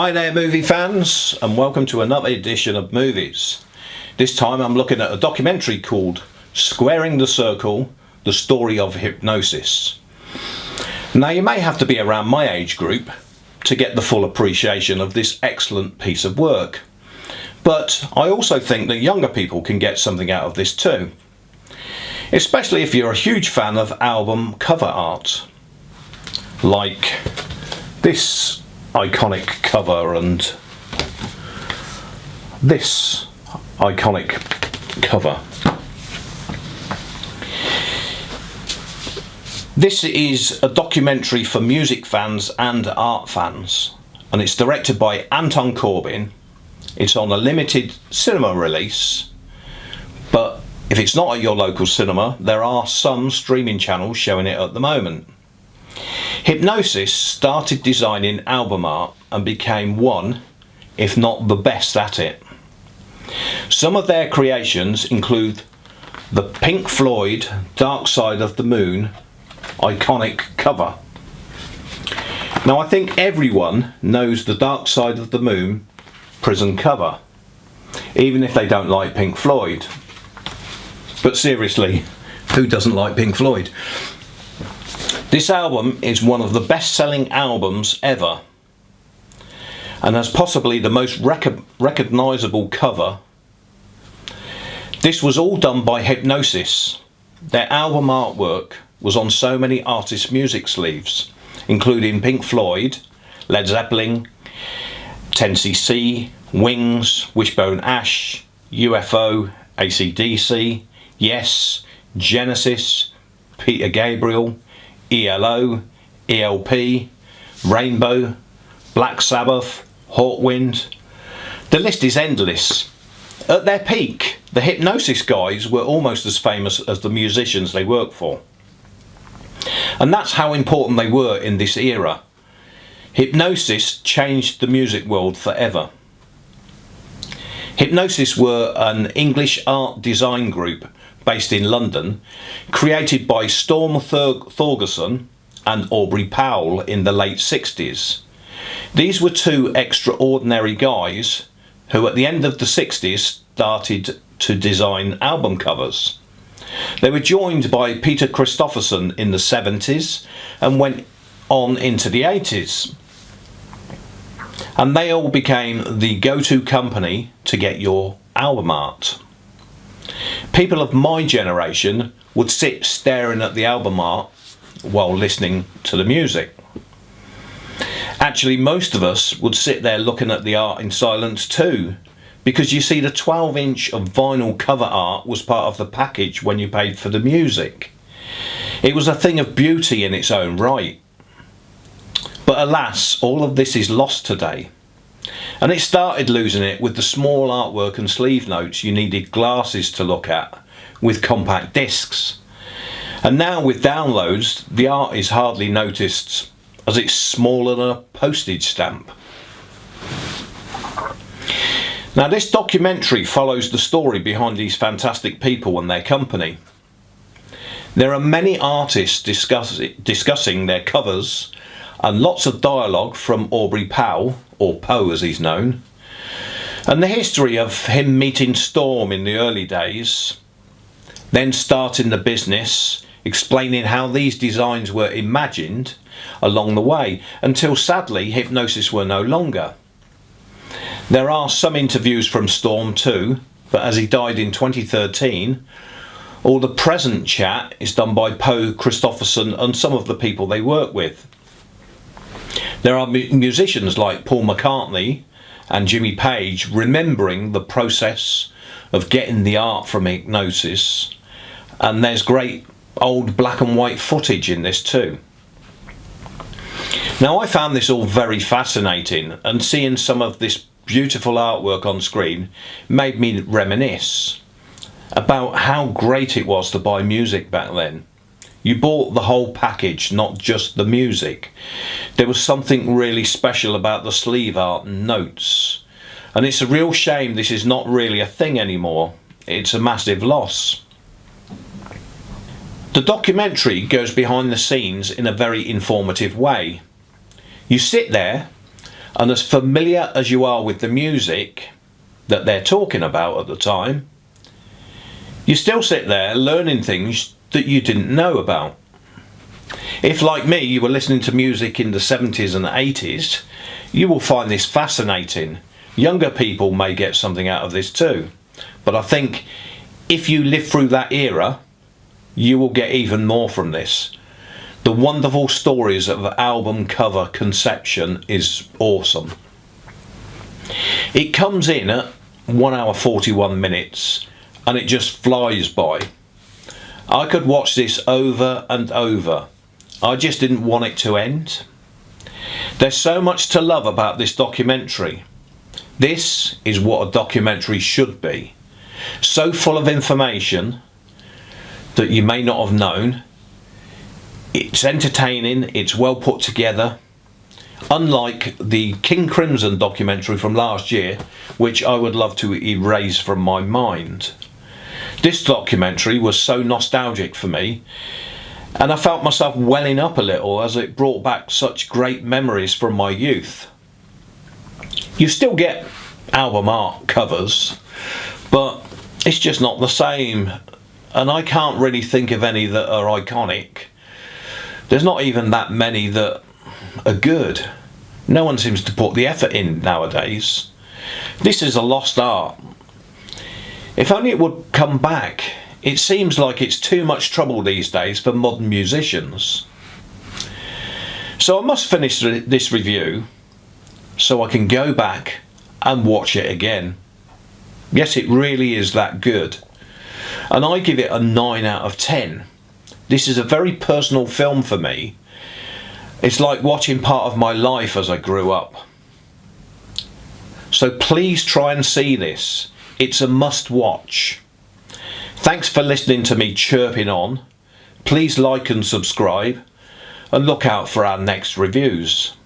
Hi there movie fans, and welcome to another edition of Movies. This time I'm looking at a documentary called Squaring the Circle, the Story of Hipgnosis. Now you may have to be around my age group to get the full appreciation of this excellent piece of work. But I also think that younger people can get something out of this too. Especially if you're a huge fan of album cover art. Like this iconic cover and this iconic cover. This is a documentary for music fans and art fans, and it's directed by Anton Corbijn. It's on a limited cinema release, but if it's not at your local cinema, there are some streaming channels showing it at the moment. Hipgnosis started designing album art and became one, if not the best at it. Some of their creations include the Pink Floyd Dark Side of the Moon iconic cover. Now I think everyone knows the Dark Side of the Moon prison cover, even if they don't like Pink Floyd. But seriously, who doesn't like Pink Floyd? This album is one of the best-selling albums ever and has possibly the most recognisable cover. This was all done by Hipgnosis. Their album artwork was on so many artists' music sleeves, including Pink Floyd, Led Zeppelin, 10cc, Wings, Wishbone Ash, UFO, AC/DC, Yes, Genesis, Peter Gabriel, ELO, ELP, Rainbow, Black Sabbath, Hawkwind. The list is endless. At their peak, the Hipgnosis guys were almost as famous as the musicians they worked for. And that's how important they were in this era. Hipgnosis changed the music world forever. Hipgnosis were an English art design group based in London, created by Storm Thorgerson and Aubrey Powell in the late 60s. These were two extraordinary guys who at the end of the 60s started to design album covers. They were joined by Peter Christopherson in the 70s and went on into the 80s. And they all became the go-to company to get your album art. People of my generation would sit staring at the album art while listening to the music. Actually, most of us would sit there looking at the art in silence too, because you see the 12-inch of vinyl cover art was part of the package when you paid for the music. It was a thing of beauty in its own right. But alas, all of this is lost today. And it started losing it with the small artwork and sleeve notes you needed glasses to look at with compact discs. And now with downloads, the art is hardly noticed as it's smaller than a postage stamp. Now this documentary follows the story behind these fantastic people and their company. There are many artists discussing their covers and lots of dialogue from Aubrey Powell, or Poe as he's known, and the history of him meeting Storm in the early days, then starting the business, explaining how these designs were imagined along the way, until sadly Hipgnosis were no longer. There are some interviews from Storm too, but as he died in 2013, all the present chat is done by Poe Christopherson and some of the people they work with. There are musicians like Paul McCartney and Jimmy Page remembering the process of getting the art from Hipgnosis, and there's great old black and white footage in this too. Now I found this all very fascinating, and seeing some of this beautiful artwork on screen made me reminisce about how great it was to buy music back then. You bought the whole package, not just the music. There was something really special about the sleeve art and notes. And it's a real shame this is not really a thing anymore. It's a massive loss. The documentary goes behind the scenes in a very informative way. You sit there And as familiar as you are with the music that they're talking about at the time, you still sit there learning things that you didn't know about. If, like me, you were listening to music in the 70s and 80s, you will find this fascinating. Younger people may get something out of this too. But I think if you live through that era, you will get even more from this. The wonderful stories of album cover conception is awesome. It comes in at 1 hour 41 minutes and it just flies by. I could watch this over and over. I just didn't want it to end. There's so much to love about this documentary. This is what a documentary should be. So full of information that you may not have known. It's entertaining, it's well put together. Unlike the King Crimson documentary from last year, which I would love to erase from my mind. This documentary was so nostalgic for me, and I felt myself welling up a little as it brought back such great memories from my youth. You still get album art covers, but it's just not the same, and I can't really think of any that are iconic. There's not even that many that are good. No one seems to put the effort in nowadays. This is a lost art. If only it would come back. It seems like it's too much trouble these days for modern musicians. So I must finish this review so I can go back and watch it again. Yes, it really is that good. And I give it a 9 out of 10. This is a very personal film for me. It's like watching part of my life as I grew up. So please try and see this. It's a must watch. Thanks for listening to me chirping on. Please like and subscribe and look out for our next reviews.